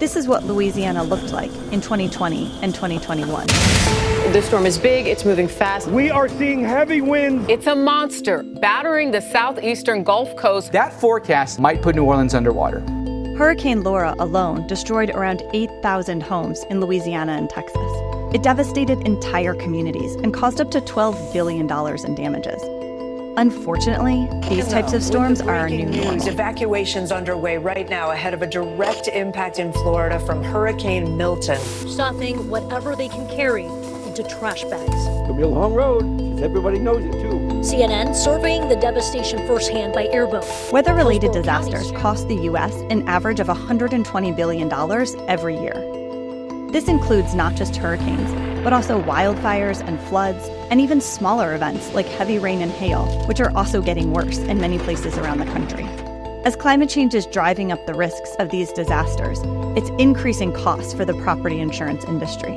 This is what Louisiana looked like in 2020 and 2021. This storm is big. It's moving fast. We are seeing heavy winds. It's a monster battering the southeastern Gulf Coast. That forecast might put New Orleans underwater. Hurricane Laura alone destroyed around 8,000 homes in Louisiana and Texas. It devastated entire communities and caused up to $12 billion in damages. Unfortunately, these types of storms are our new normal. Evacuations underway right now ahead of a direct impact in Florida from Hurricane Milton. Stuffing whatever they can carry into trash bags. It'll be a long road, because everybody knows it, too. CNN surveying the devastation firsthand by airboat. Weather-related disasters cost the U.S. an average of $120 billion every year. This includes not just hurricanes, but also wildfires and floods, and even smaller events like heavy rain and hail, which are also getting worse in many places around the country. As climate change is driving up the risks of these disasters, it's increasing costs for the property insurance industry.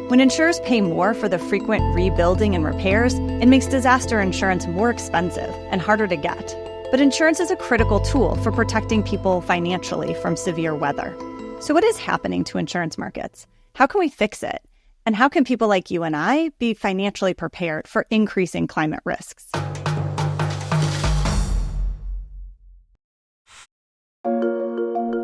When insurers pay more for the frequent rebuilding and repairs, it makes disaster insurance more expensive and harder to get. But insurance is a critical tool for protecting people financially from severe weather. So what is happening to insurance markets? How can we fix it? And how can people like you and I be financially prepared for increasing climate risks?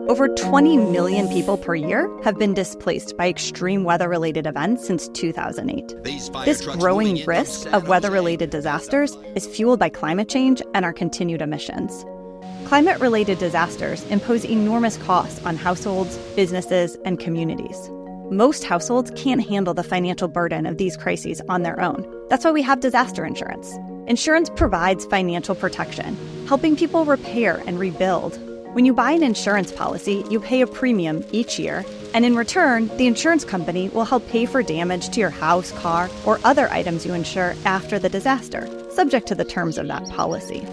Over 20 million people per year have been displaced by extreme weather-related events since 2008. This growing risk of weather-related disasters is fueled by climate change and our continued emissions. Climate-related disasters impose enormous costs on households, businesses, and communities. Most households can't handle the financial burden of these crises on their own. That's why we have disaster insurance. Insurance provides financial protection, helping people repair and rebuild. When you buy an insurance policy, you pay a premium each year, and in return, the insurance company will help pay for damage to your house, car, or other items you insure after the disaster, subject to the terms of that policy.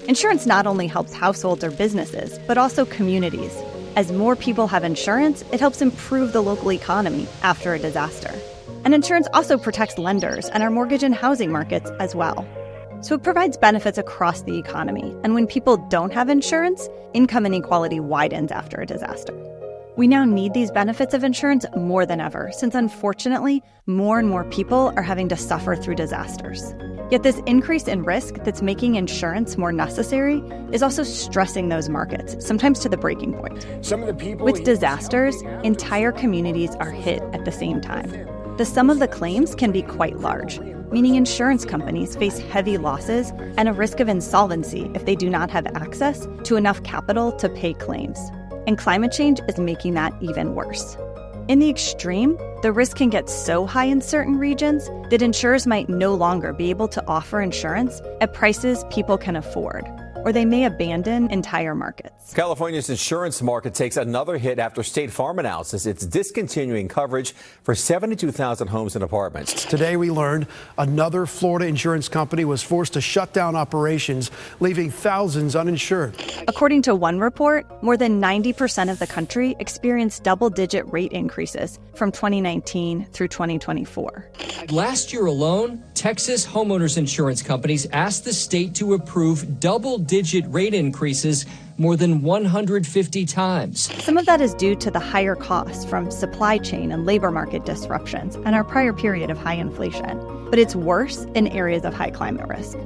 Insurance not only helps households or businesses, but also communities. As more people have insurance, it helps improve the local economy after a disaster. And insurance also protects lenders and our mortgage and housing markets as well. So it provides benefits across the economy. And when people don't have insurance, income inequality widens after a disaster. We now need these benefits of insurance more than ever, since unfortunately, more and more people are having to suffer through disasters. Yet this increase in risk that's making insurance more necessary is also stressing those markets, sometimes to the breaking point. With disasters, entire communities are hit at the same time. The sum of the claims can be quite large, meaning insurance companies face heavy losses and a risk of insolvency if they do not have access to enough capital to pay claims. And climate change is making that even worse. In the extreme, the risk can get so high in certain regions that insurers might no longer be able to offer insurance at prices people can afford, or they may abandon entire markets. California's insurance market takes another hit after State Farm announces it's discontinuing coverage for 72,000 homes and apartments. Today we learned another Florida insurance company was forced to shut down operations, leaving thousands uninsured. According to one report, more than 90% of the country experienced double-digit rate increases from 2019 through 2024. Last year alone, Texas homeowners insurance companies asked the state to approve double-digit rate increases more than 150 times. Some of that is due to the higher costs from supply chain and labor market disruptions and our prior period of high inflation. But it's worse in areas of high climate risk.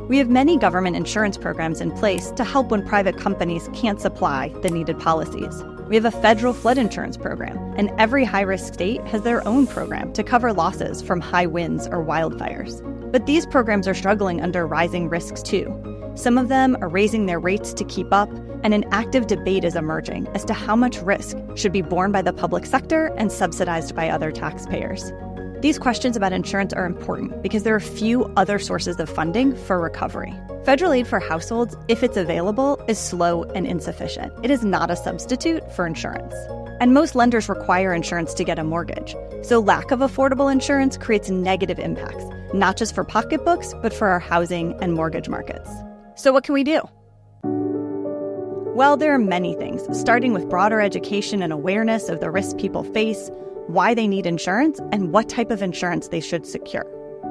We have many government insurance programs in place to help when private companies can't supply the needed policies. We have a federal flood insurance program, and every high-risk state has their own program to cover losses from high winds or wildfires. But these programs are struggling under rising risks too. Some of them are raising their rates to keep up, and an active debate is emerging as to how much risk should be borne by the public sector and subsidized by other taxpayers. These questions about insurance are important because there are few other sources of funding for recovery. Federal aid for households, if it's available, is slow and insufficient. It is not a substitute for insurance. And most lenders require insurance to get a mortgage. So lack of affordable insurance creates negative impacts, not just for pocketbooks, but for our housing and mortgage markets. So what can we do? Well, there are many things, starting with broader education and awareness of the risks people face, why they need insurance, and what type of insurance they should secure.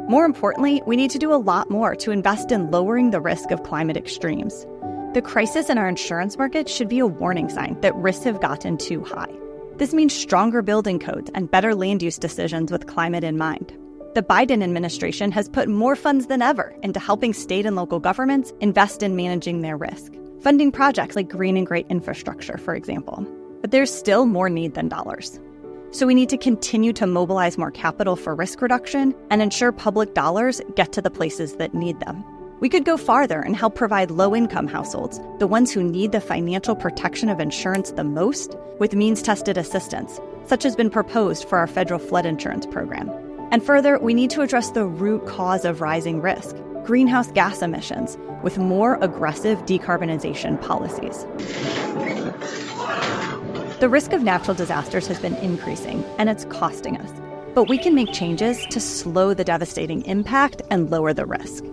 More importantly, we need to do a lot more to invest in lowering the risk of climate extremes. The crisis in our insurance market should be a warning sign that risks have gotten too high. This means stronger building codes and better land use decisions with climate in mind. The Biden administration has put more funds than ever into helping state and local governments invest in managing their risk, funding projects like green and great infrastructure, for example. But there's still more need than dollars. So we need to continue to mobilize more capital for risk reduction and ensure public dollars get to the places that need them. We could go farther and help provide low-income households, the ones who need the financial protection of insurance the most, with means-tested assistance, such has been proposed for our federal flood insurance program. And further, we need to address the root cause of rising risk, greenhouse gas emissions, with more aggressive decarbonization policies. The risk of natural disasters has been increasing, and it's costing us. But we can make changes to slow the devastating impact and lower the risk.